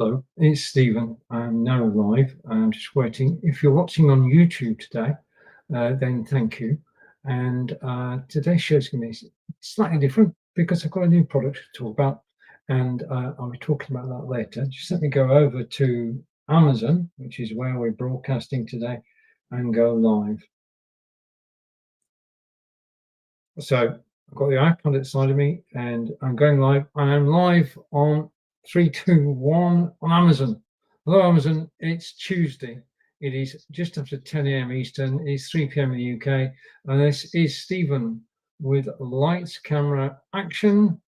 Hello, it's Stephen. I'm now live. I'm just waiting. If you're watching on YouTube today, then thank you. And today's show is going to be slightly different because I've got a new product to talk about, and I'll be talking about that later. Just let me go over to Amazon, which is where we're broadcasting today, and go live. So I've got the iPad outside of me, and I'm going live. I am live on 3, 2, 1 on Amazon. Hello, Amazon. It's Tuesday. It is just after 10 a.m. Eastern. It's 3 p.m. in the UK. And this is Stephen with Lights, Camera, Action.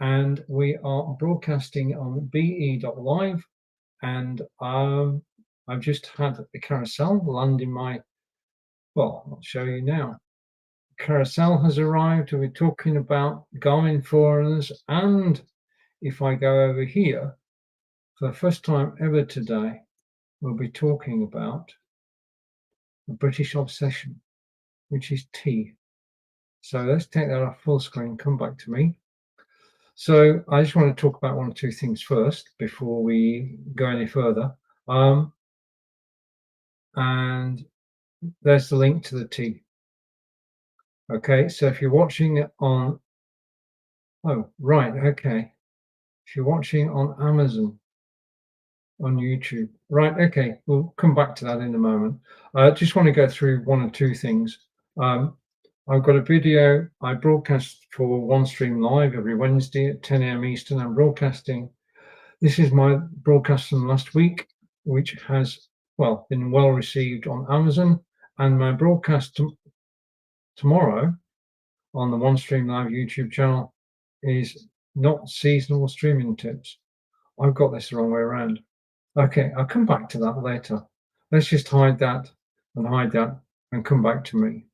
And we are broadcasting on be.live. And I've just had the carousel land in my, well, I'll show you now. Carousel has arrived. We're talking about Garmin Forerunners, and if I go over here, for the first time ever today, we'll be talking about the British obsession, which is tea. So let's take that off full screen, come back to me. So I just want to talk about one or two things first before we go any further. And there's the link to the tea. Okay, so if you're watching it on, oh, right, okay. If you're watching on Amazon, on YouTube, right, okay, we'll come back to that in a moment. I just want to go through one or two things. I've got a video I broadcast for OneStream Live every Wednesday at 10 a.m. Eastern. I'm broadcasting. This is my broadcast from last week, which has, well, been well received on Amazon, and my broadcast tomorrow on the OneStream Live YouTube channel is not seasonal streaming tips. I've got this the wrong way around. Okay, I'll come back to that later. Let's just hide that and come back to me.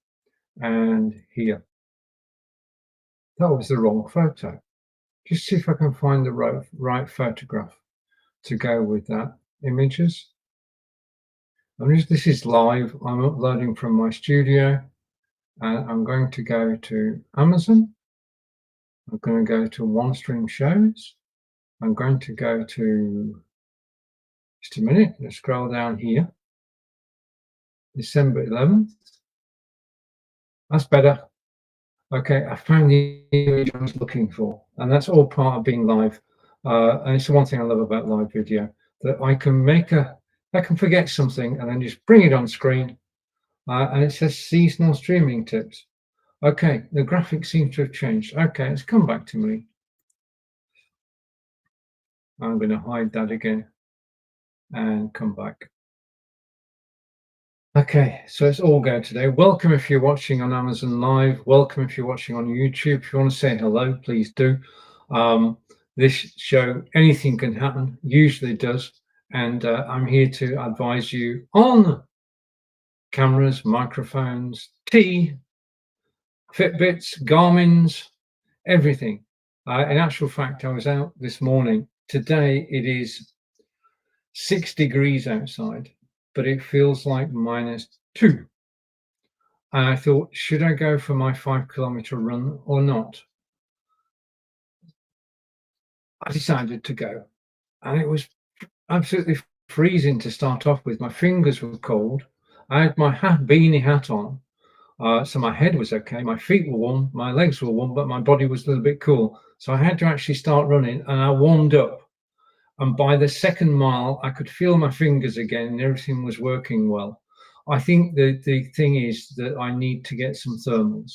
And here. That was the wrong photo. Just see if I can find the right photograph to go with that images. This is live. I'm uploading from my studio, and I'm going to go to Amazon. I'm going to go to OneStream Shows. I'm going to go to, just a minute, let's scroll down here. December 11th. That's better. Okay, I found the image I was looking for, and that's all part of being live. And it's the one thing I love about live video, that I can forget something and then just bring it on screen, and it says seasonal streaming tips. Okay, the graphics seem to have changed. Okay, let's come back to me. I'm going to hide that again and come back. Okay, so it's all go today. Welcome if you're watching on Amazon Live. Welcome if you're watching on YouTube. If you want to say hello, please do. This show, anything can happen, usually does. And I'm here to advise you on cameras, microphones, tea, Fitbits, Garmin's, everything. In actual fact, I was out this morning. Today it is 6 degrees outside, but it feels like -2. And I thought, should I go for my 5-kilometer run or not? I decided to go, and it was absolutely freezing to start off with. My fingers were cold. I had my beanie hat on, so my head was okay. My feet were warm, my legs were warm, but my body was a little bit cool. So I had to actually start running, and I warmed up. And by the second mile, I could feel my fingers again, and everything was working well. I think the thing is that I need to get some thermals.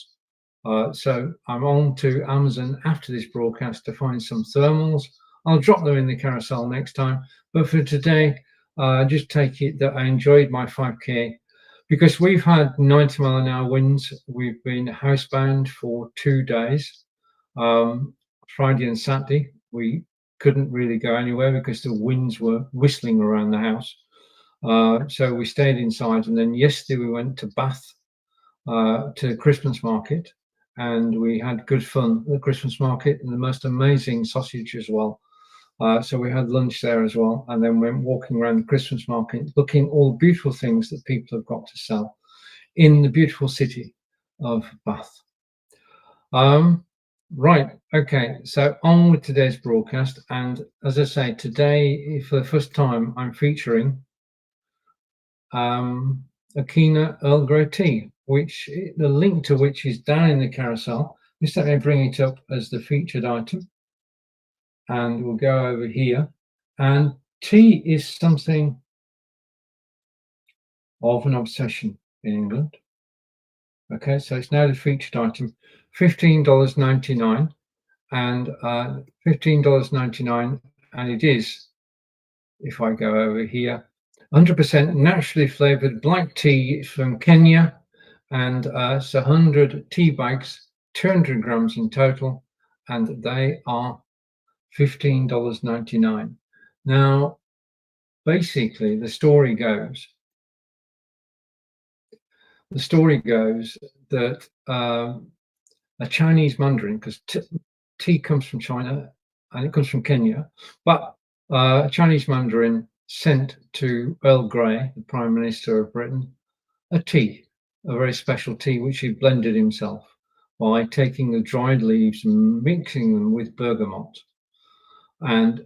So I'm on to Amazon after this broadcast to find some thermals. I'll drop them in the carousel next time. But for today, just take it that I enjoyed my 5K, because we've had 90-mile-an-hour winds. We've been housebound for 2 days, Friday and Saturday. We couldn't really go anywhere because the winds were whistling around the house. So we stayed inside, and then yesterday we went to Bath to the Christmas market, and we had good fun at the Christmas market, and the most amazing sausage as well. So we had lunch there as well, and then went walking around the Christmas market, looking at all the beautiful things that people have got to sell in the beautiful city of Bath. Right. Okay. So on with today's broadcast. And as I say, today, for the first time, I'm featuring Akina Earl Grey tea, which the link to which is down in the carousel. Just let me bring it up as the featured item. And we'll go over here. And tea is something of an obsession in England. Okay, so it's now the featured item, $15.99 and $15.99, and it is, if I go over here, 100% naturally flavored black tea from Kenya, and it's 100 tea bags, 200 grams in total, and they are $15.99. Now, basically, the story goes that a Chinese mandarin, because tea comes from China and it comes from Kenya, but a Chinese mandarin sent to Earl Grey, the Prime Minister of Britain, a tea, a very special tea which he blended himself by taking the dried leaves and mixing them with bergamot. And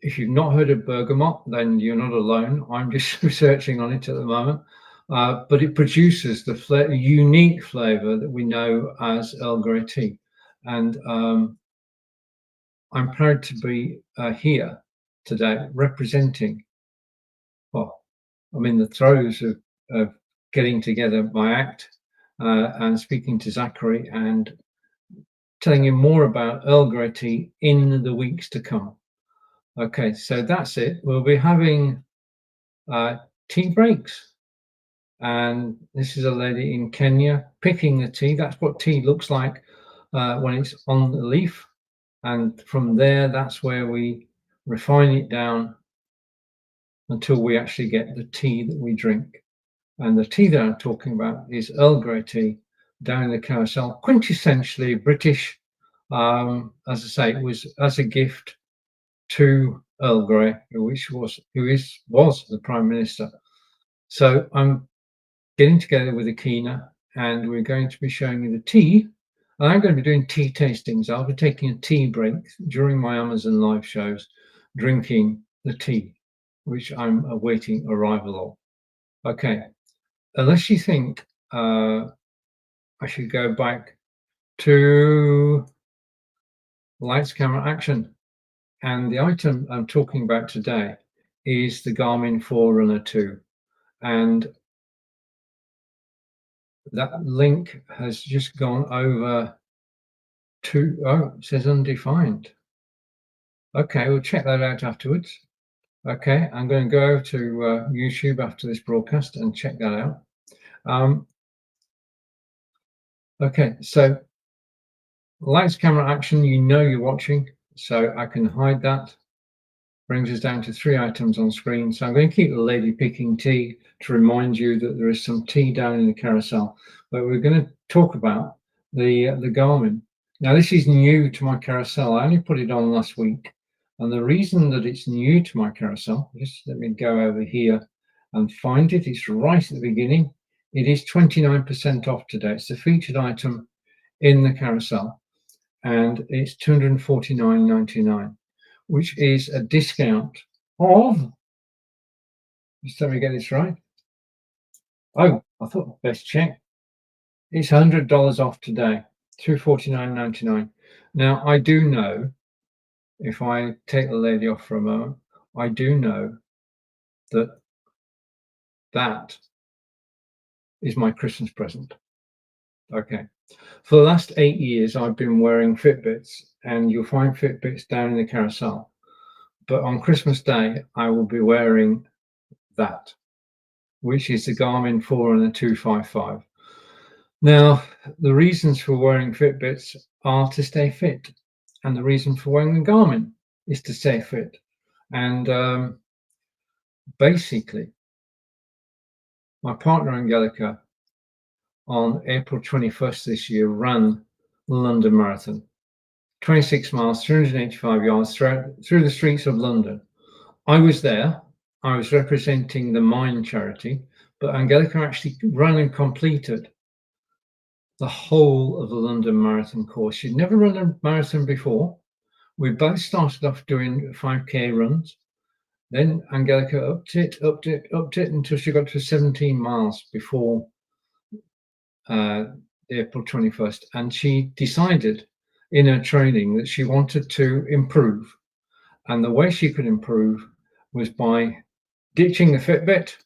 if you've not heard of bergamot, then you're not alone. I'm just researching on it at the moment. But it produces the unique flavor that we know as Earl Grey tea. And I'm proud to be here today representing, well, I'm in the throes of getting together my act and speaking to Zachary and telling him more about Earl Grey tea in the weeks to come. Okay, so that's it. We'll be having tea breaks. And this is a lady in Kenya picking the tea. That's what tea looks like when it's on the leaf. And from there, that's where we refine it down until we actually get the tea that we drink. And the tea that I'm talking about is Earl Grey tea down in the carousel, quintessentially British. As I say, it was as a gift to Earl Grey, who was the Prime Minister. So I'm getting together with Akina, and we're going to be showing you the tea. And I'm going to be doing tea tastings. I'll be taking a tea break during my Amazon live shows, drinking the tea, which I'm awaiting arrival of. Okay, unless you think I should go back to lights, camera, action. And the item I'm talking about today is the Garmin Forerunner 2. And that link has just gone over to, oh, it says undefined. Okay, we'll check that out afterwards. Okay, I'm going to go to YouTube after this broadcast and check that out. Okay, so lights, camera, action, you know you're watching, so I can hide that. Brings us down to 3 items on screen. So I'm going to keep the lady picking tea to remind you that there is some tea down in the carousel. But we're going to talk about the Garmin. Now, this is new to my carousel. I only put it on last week. And the reason that it's new to my carousel, just let me go over here and find it. It's right at the beginning. It is 29% off today. It's the featured item in the carousel. And it's $249.99. Which is a discount of, just let me get this right. Oh, I thought best check. It's $100 off today, $249.99. Now, I do know, if I take the lady off for a moment, I do know that that is my Christmas present. Okay. For the last 8 years, I've been wearing Fitbits, and you'll find Fitbits down in the carousel. But on Christmas Day, I will be wearing that, which is the Garmin Forerunner 255. Now, the reasons for wearing Fitbits are to stay fit, and the reason for wearing the Garmin is to stay fit. And basically, my partner Angelica, on April 21st this year, ran the London Marathon, 26 miles, 385 yards through the streets of London. I was there. I was representing the Mind charity, but Angelica actually ran and completed the whole of the London Marathon course. She'd never run a marathon before. We both started off doing 5K runs. Then Angelica upped it until she got to 17 miles before April 21st. And she decided in her training that she wanted to improve. And the way she could improve was by ditching the Fitbit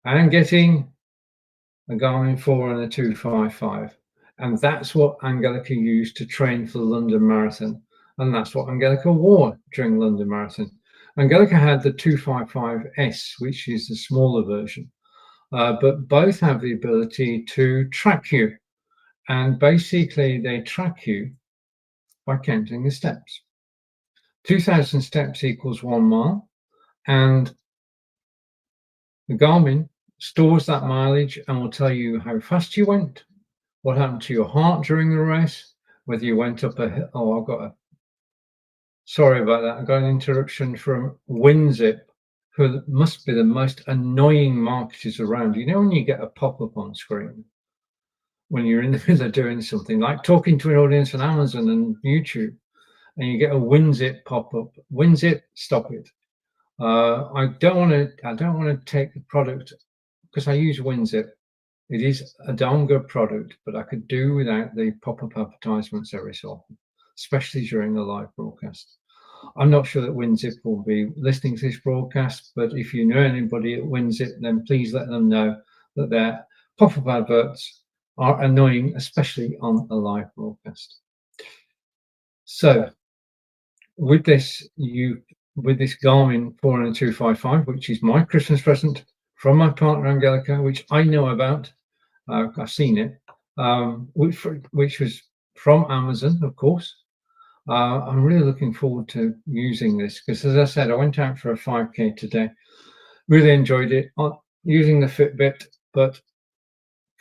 and getting a Garmin 4 and a 255. And that's what Angelica used to train for the London Marathon. And that's what Angelica wore during London Marathon. Angelica had the 255S, which is the smaller version, but both have the ability to track you. And basically, they track you by counting the steps. 2,000 steps equals 1 mile. And the Garmin stores that mileage and will tell you how fast you went, what happened to your heart during the race, whether you went up a hill. Oh, sorry about that. I got an interruption from WinZip, who must be the most annoying marketers around. You know, when you get a pop-up on screen when you're in the middle of doing something, like talking to an audience on Amazon and YouTube, and you get a WinZip pop-up. WinZip, stop it. I don't want to take the product because I use WinZip. It is a darn good product, but I could do without the pop-up advertisements every so often, especially during the live broadcast. I'm not sure that WinZip will be listening to this broadcast, but if you know anybody at WinZip, then please let them know that their pop-up adverts are annoying, especially on a live broadcast. So with this Garmin 4 and 255, which is my Christmas present from my partner Angelica, which I know about, I've seen it, which was from Amazon, of course. I'm really looking forward to using this because, as I said, I went out for a 5K today. Really enjoyed it using the Fitbit, but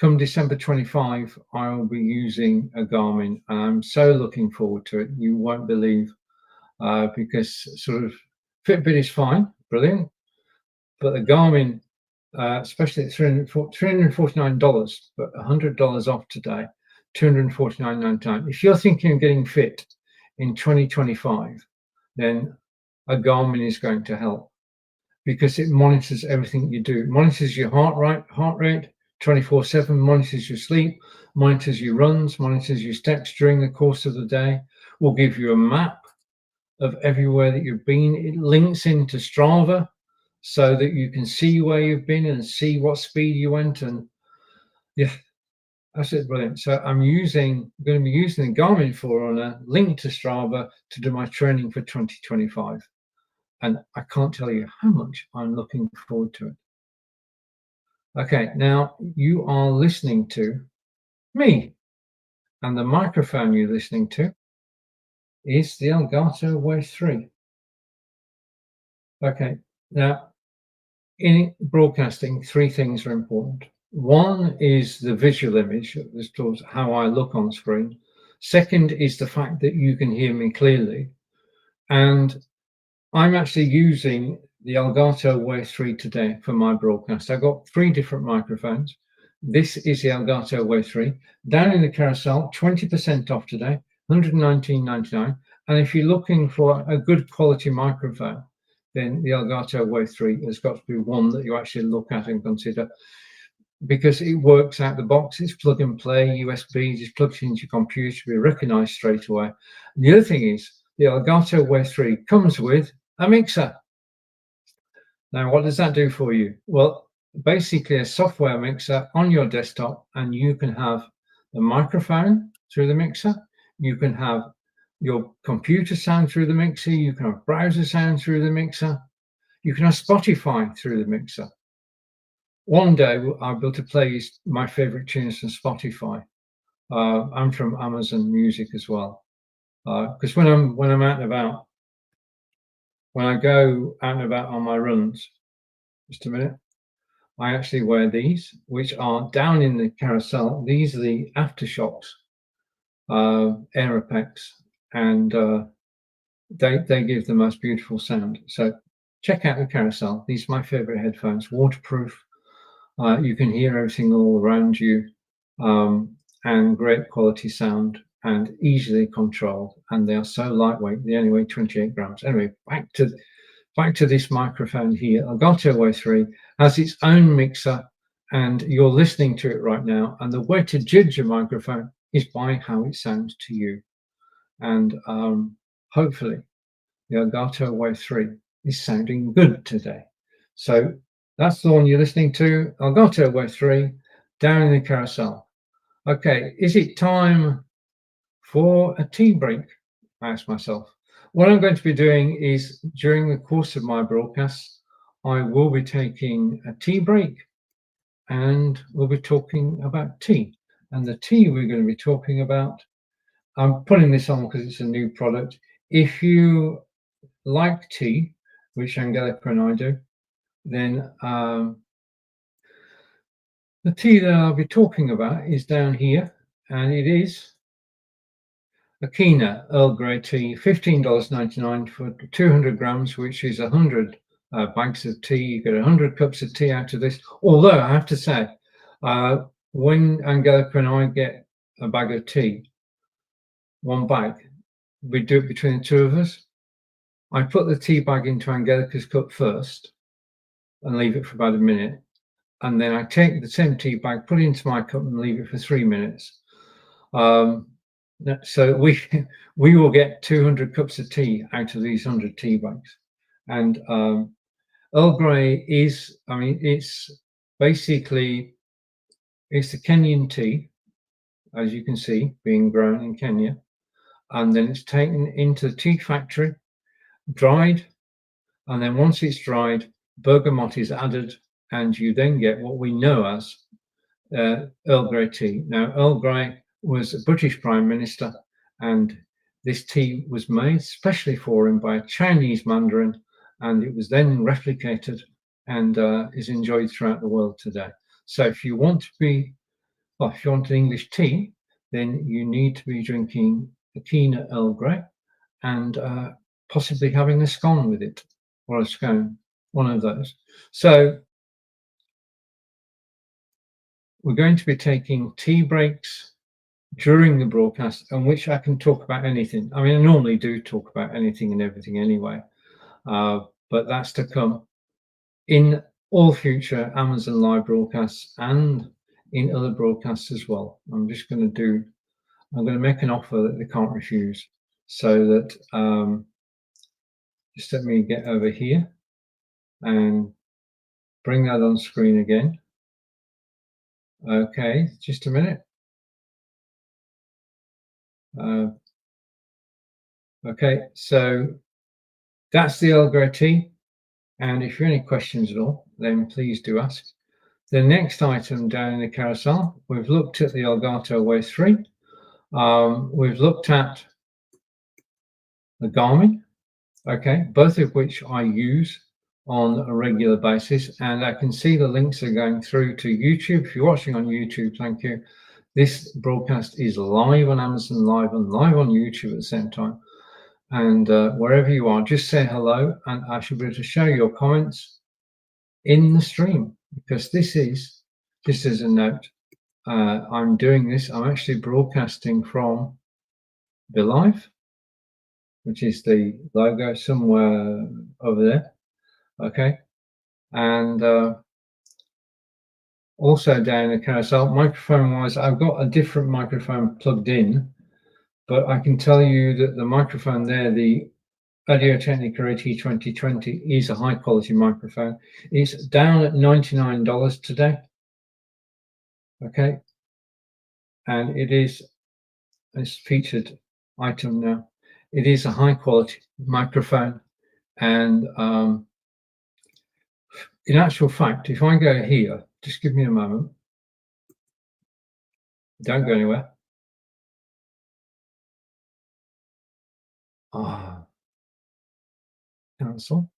come December 25, I will be using a Garmin, and I'm so looking forward to it. You won't believe, because sort of Fitbit is fine, brilliant, but the Garmin, especially at $349, but $100 off today, $249.99. If you're thinking of getting fit in 2025, then a Garmin is going to help because it monitors everything you do. It monitors your heart rate 24/7, monitors your sleep, monitors your runs, monitors your steps during the course of the day, will give you a map of everywhere that you've been. It links into Strava so that you can see where you've been and see what speed you went. And yeah, that's it, brilliant. So I'm going to be using the Garmin Forerunner linked to Strava to do my training for 2025. And I can't tell you how much I'm looking forward to it. Okay, now you are listening to me, and the microphone you're listening to is the Elgato Wave 3. Okay, now in broadcasting, 3 things are important. One is the visual image, this shows how I look on screen. Second is the fact that you can hear me clearly. And I'm actually using the Elgato Wave 3 today for my broadcast. I've got 3 different microphones. This is the Elgato Wave 3. Down in the carousel, 20% off today, $119.99. And if you're looking for a good quality microphone, then the Elgato Wave 3 has got to be one that you actually look at and consider, because it works out the box. It's plug and play, USB, just plugs into your computer to be recognized straight away. And the other thing is, the Elgato Wave 3 comes with a mixer. Now, what does that do for you? Well, basically a software mixer on your desktop, and you can have the microphone through the mixer. You can have your computer sound through the mixer. You can have browser sound through the mixer. You can have Spotify through the mixer. One day I'll be able to play my favorite tunes from Spotify. I'm from Amazon Music as well. Because when I'm out and about, when I go out and about on my runs, just a minute, I actually wear these, which are down in the carousel. These are the Aftershocks Aeropex, and they give the most beautiful sound. So check out the carousel. These are my favorite headphones, waterproof. You can hear everything all around you. and great quality sound and easily controlled. And they are so lightweight, they only weigh 28 grams. Anyway, back to this microphone here. Elgato Wave 3 has its own mixer, and you're listening to it right now. And the way to judge a microphone is by how it sounds to you. And hopefully the Elgato Wave 3 is sounding good today. So that's the one you're listening to, Elgato Wave 3, down in the carousel. Okay, is it time for a tea break? I asked myself. What I'm going to be doing is, during the course of my broadcast, I will be taking a tea break and we'll be talking about tea. And the tea we're going to be talking about, I'm putting this on because it's a new product. If you like tea, which Angelica and I do, then the tea that I'll be talking about is down here, and it is Akina Earl Grey tea, $15.99 for 200 grams, which is 100 bags of tea. You get 100 cups of tea out of this. Although I have to say, when Angelica and I get a bag of tea, one bag, we do it between the two of us. I put the tea bag into Angelica's cup first and leave it for about a minute. And then I take the same tea bag, put it into my cup and leave it for 3 minutes. So we will get 200 cups of tea out of these 100 tea bags. And Earl Grey is, I mean, it's basically, it's the Kenyan tea, as you can see, being grown in Kenya. And then it's taken into the tea factory, dried, and then once it's dried, bergamot is added, and you then get what we know as Earl Grey tea. Now, Earl Grey was a British Prime Minister, and this tea was made specially for him by a Chinese mandarin, and it was then replicated and is enjoyed throughout the world today. So if you want to be, well, if you want an English tea, then you need to be drinking Akina Earl Grey and possibly having a scone with it, or a scone, one of those. So we're going to be taking tea breaks during the broadcast, in which I can talk about anything. I mean, I normally do talk about anything and everything anyway, but that's to come in all future Amazon Live broadcasts and in other broadcasts as well. I'm going to make an offer that they can't refuse, so that just let me get over here and bring that on screen again. Okay, just a minute. Okay, so that's the Earl Grey tea. And if you have any questions at all, then please do ask. The next item down in the carousel, we've looked at the Elgato Wave 3. We've looked at the Garmin, okay, both of which I use on a regular basis. And I can see the links are going through to YouTube. If you're watching on YouTube, thank you. This broadcast is live on Amazon Live and live on YouTube at the same time. And wherever you are, just say hello, and I should be able to show your comments in the stream, because this is, just as a note, I'm doing this, I'm actually broadcasting from BeLive, which is the logo somewhere over there, okay? And also down the carousel, microphone-wise, I've got a different microphone plugged in, but I can tell you that the microphone there, the Audio-Technica AT2020, is a high quality microphone. It's down at $99 today. Okay. And it is a featured item now. It is a high quality microphone. And in actual fact, if I go here, just give me a moment. Don't go anywhere. Cancel.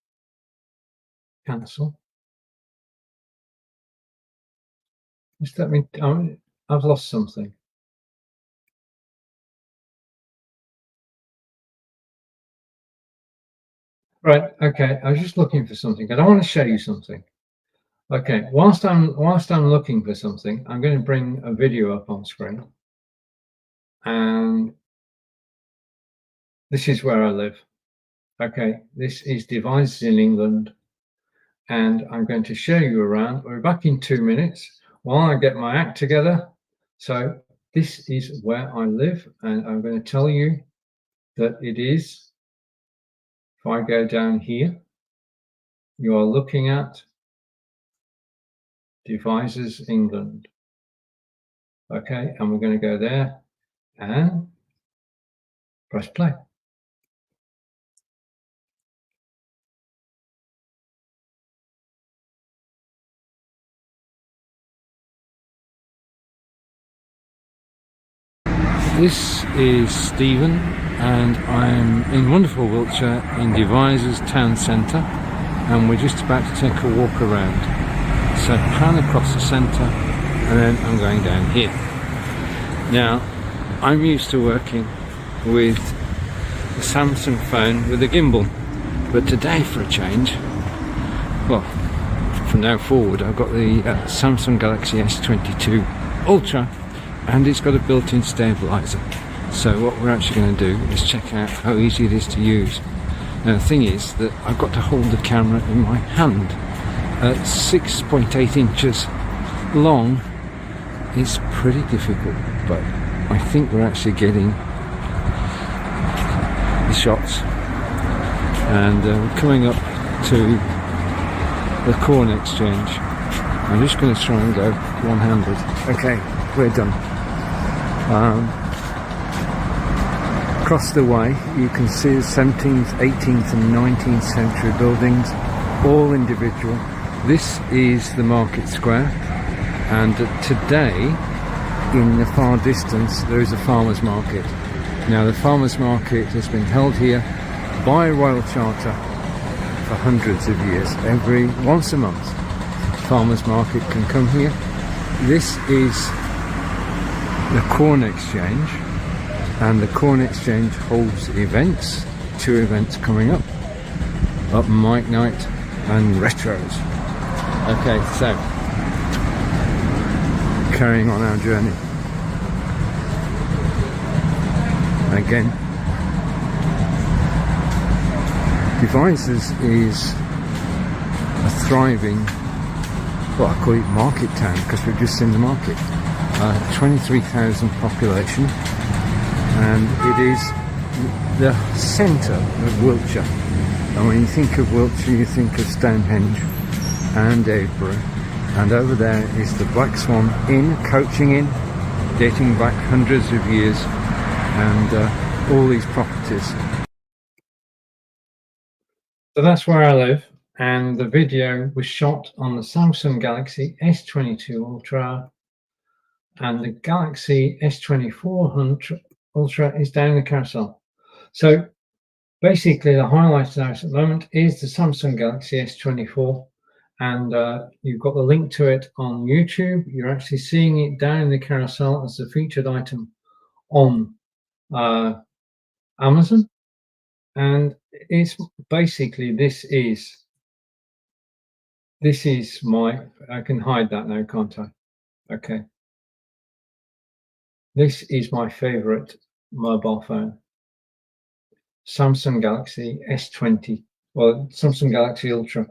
Cancel. Just let me, I've lost something. Right, okay, I was just looking for something. I want to show you something. Okay, whilst I'm looking for something, I'm going to bring a video up on screen. and this is where I live. Okay, this is Devizes in England, and I'm going to show you around. We're back in 2 minutes while I get my act together. So this is where I live, and I'm going to tell you that it is, if I go down here, you are looking at Devizes England. Okay, and we're going to go there and press play. This is Stephen, and I'm in wonderful Wiltshire in Devizes town centre, and we're just about to take a walk around. So pan across the centre, and then I'm going down here. Now, I'm used to working with the Samsung phone with a gimbal, but today for a change, well, from now forward I've got the Samsung Galaxy S22 Ultra, and it's got a built-in stabilizer. So what we're actually going to do is check out how easy it is to use. Now the thing is that I've got to hold the camera in my hand. At 6.8 inches long, it's pretty difficult, but I think we're actually getting the shots. And we're coming up to the Corn Exchange. I'm just going to try and go one-handed. Okay, we're done. Across the way you can see the 17th, 18th and 19th century buildings, all individual. This is the market square, and today in the far distance there is a farmers market. Now the farmers market has been held here by Royal Charter for hundreds of years. Once a month farmers market can come here. This is the Corn Exchange, and the Corn Exchange holds events, 2 events coming up Mike Night and Retros. Okay, so carrying on our journey again. Devizes is a thriving, well, I call it market town, because we've just seen the market. 23,000 population, and it is the centre of Wiltshire. And when you think of Wiltshire, you think of Stonehenge and Avebury, and over there is the Black Swan Inn, Coaching Inn, dating back hundreds of years, and all these properties. So that's where I live, and the video was shot on the Samsung Galaxy S22 Ultra, and the Galaxy S24 Ultra is down in the carousel. So basically the highlight now at the moment is the Samsung Galaxy S24, and you've got the link to it on YouTube. You're actually seeing it down in the carousel as the featured item on Amazon, and it's basically this is my, I can hide that now, can't I? Okay. This is my favorite mobile phone, Samsung Galaxy S20, well, Samsung Galaxy Ultra.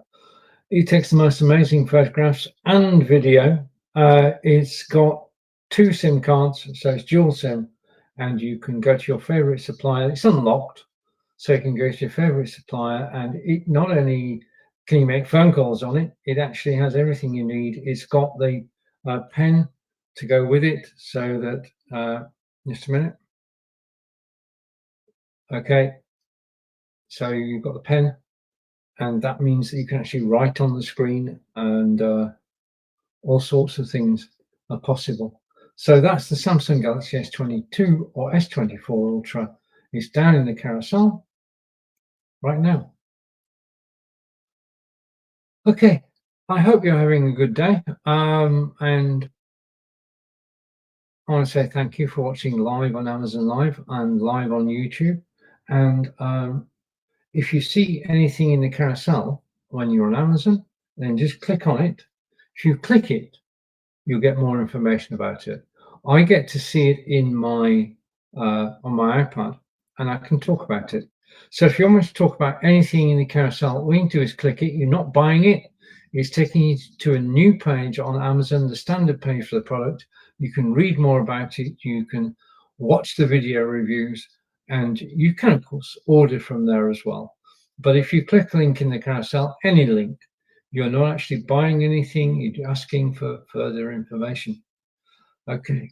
It takes the most amazing photographs and video. It's got 2 SIM cards, so it's dual SIM, and you can go to your favorite supplier. It's unlocked, so you can go to your favorite supplier, and it not only can you make phone calls on it, it actually has everything you need. It's got the pen to go with it, so that just a minute. Okay, so you've got the pen, and that means that you can actually write on the screen, and all sorts of things are possible. So that's the Samsung Galaxy S22 or S24 Ultra. It's down in the carousel right now. Okay, I hope you're having a good day, and I want to say thank you for watching live on Amazon Live and live on YouTube. And if you see anything in the carousel when you're on Amazon, then just click on it. If you click it, you'll get more information about it. I get to see it in my on my iPad, and I can talk about it. So if you want me to talk about anything in the carousel, all you can do is click it. You're not buying it. It's taking you to a new page on Amazon, the standard page for the product. You can read more about it. You can watch the video reviews, and you can, of course, order from there as well. But if you click a link in the carousel, any link, you're not actually buying anything. You're asking for further information. Okay.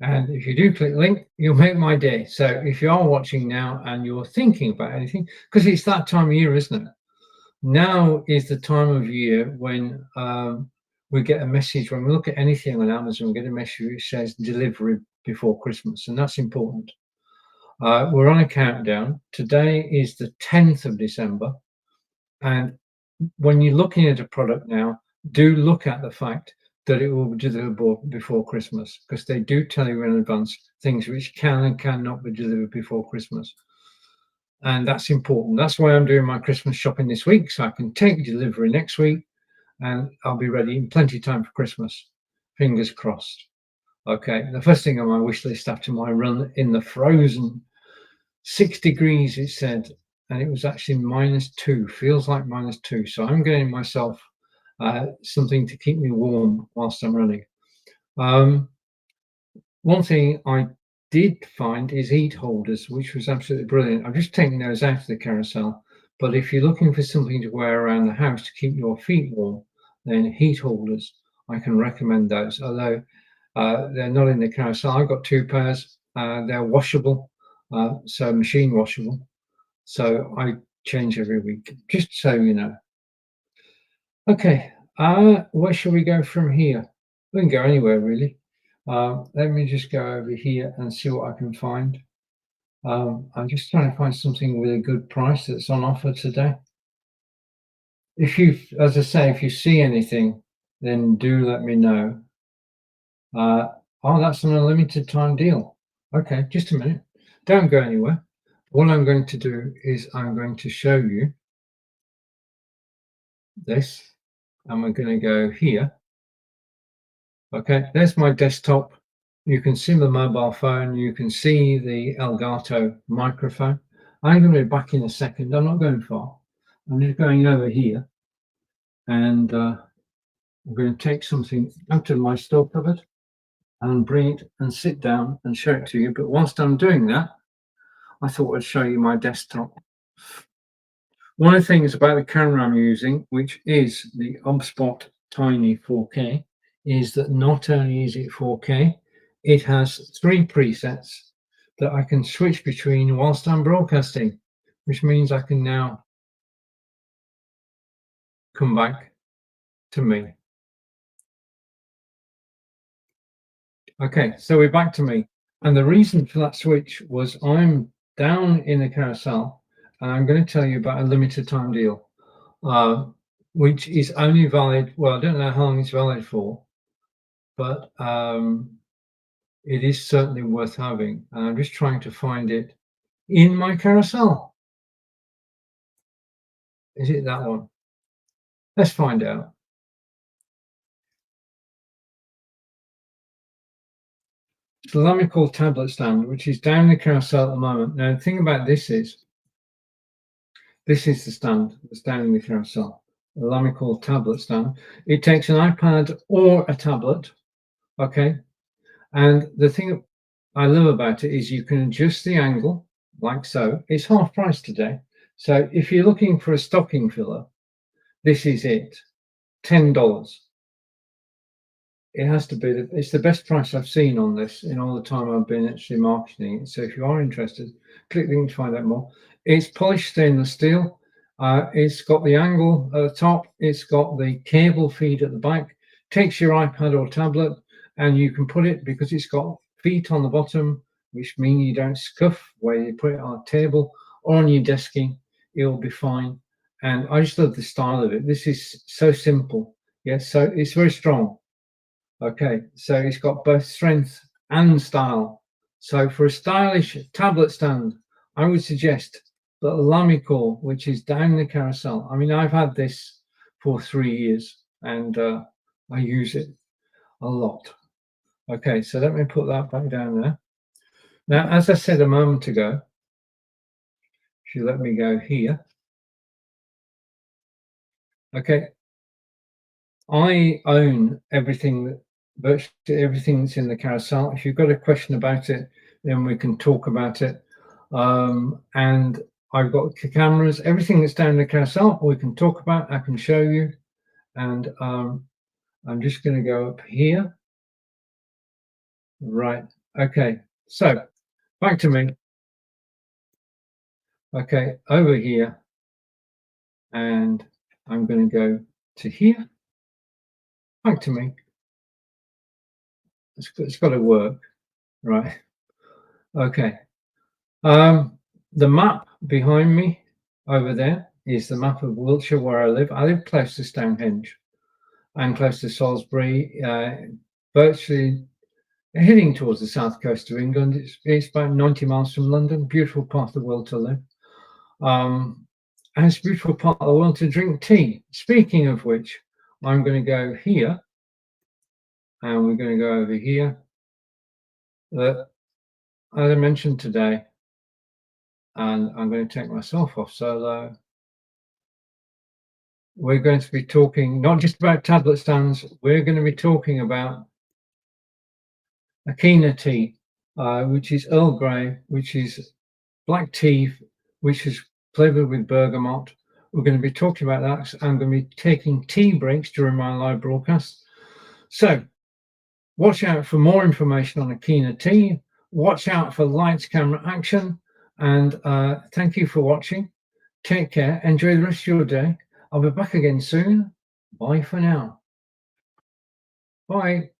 And if you do click link, you'll make my day. So if you are watching now and you're thinking about anything, because it's that time of year, isn't it? Now is the time of year when we get a message, when we look at anything on Amazon, we get a message which says delivery before Christmas, and that's important. We're on a countdown. Today is the 10th of December. And when you're looking at a product now, do look at the fact that it will be deliverable before Christmas, because they do tell you in advance things which can and cannot be delivered before Christmas. And that's important. That's why I'm doing my Christmas shopping this week, so I can take delivery next week and I'll be ready in plenty of time for Christmas. Fingers crossed. Okay, the first thing on my wish list after my run in the frozen 6 degrees, it said, and it was actually -2, feels like -2. So I'm getting myself something to keep me warm whilst I'm running. One thing I did find is heat holders, which was absolutely brilliant. I've just taken those out of the carousel, but if you're looking for something to wear around the house to keep your feet warm, then heat holders, I can recommend those. Although they're not in the carousel, I've got 2 pairs. They're washable, so machine washable. So I change every week, just so you know. Okay, where shall we go from here? We can go anywhere really. Let me just go over here and see what I can find. I'm just trying to find something with a good price that's on offer today. If you, as I say, if you see anything, then do let me know. Oh, that's an unlimited time deal. Okay, just a minute. Don't go anywhere. What I'm going to do is I'm going to show you this, and we're going to go here. Okay, there's my desktop. You can see the mobile phone. You can see the Elgato microphone. I'm going to be back in a second. I'm not going far. I'm just going over here, and I'm going to take something out of my store cupboard and bring it and sit down and show it to you. But whilst I'm doing that, I thought I'd show you my desktop. One of the things about the camera I'm using, which is the OBSBot Tiny 4K, is that not only is it 4K, it has 3 presets that I can switch between whilst I'm broadcasting, which means I can now come back to me. Okay, so we're back to me. And the reason for that switch was I'm down in the carousel and I'm going to tell you about a limited time deal, which is only valid, well, I don't know how long it's valid for, but it is certainly worth having. And I'm just trying to find it in my carousel. Is it that one? Let's find out. It's the Lamical tablet stand, which is down the carousel at the moment. Now, the thing about this is the stand that's down in the carousel, the Lamical tablet stand. It takes an iPad or a tablet, okay? And the thing I love about it is you can adjust the angle like so. It's half price today. So if you're looking for a stocking filler, this is it, $10. It has to be, it's the best price I've seen on this in all the time I've been actually marketing it. So if you are interested, click the link to find out more. It's polished stainless steel. It's got the angle at the top. It's got the cable feed at the back. Takes your iPad or tablet and you can put it, because it's got feet on the bottom, which mean you don't scuff where you put it on a table or on your desking. It'll be fine. And I just love the style of it. This is so simple. Yes, so it's very strong. Okay, so it's got both strength and style. So for a stylish tablet stand, I would suggest the Lamical, which is down the carousel. I mean, I've had this for 3 years and I use it a lot. Okay, so let me put that back down there. Now, as I said a moment ago, if you let me go here, okay, I own everything, virtually everything that's in the carousel. If you've got a question about it, then we can talk about it. And I've got cameras, everything that's down the carousel we can talk about, I can show you. And I'm just going to go up here. Right. Okay. So back to me. Okay. Over here. And I'm going to go to here. Back to me. It's got to work. Right. Okay. The map behind me over there is the map of Wiltshire where I live. I live close to Stonehenge and close to Salisbury, virtually heading towards the south coast of England. It's about 90 miles from London. Beautiful part of the world to live. And it's a beautiful part of the world to drink tea. Speaking of which, I'm going to go here and we're going to go over here. As I mentioned today, and I'm going to take myself off solo. We're going to be talking not just about tablet stands, we're going to be talking about Akina tea, which is Earl Grey, which is black tea, which is flavored with bergamot. We're going to be talking about that. I'm going to be taking tea breaks during my live broadcast. So watch out for more information on Akina tea. Watch out for lights, camera, action. And thank you for watching. Take care. Enjoy the rest of your day. I'll be back again soon. Bye for now. Bye.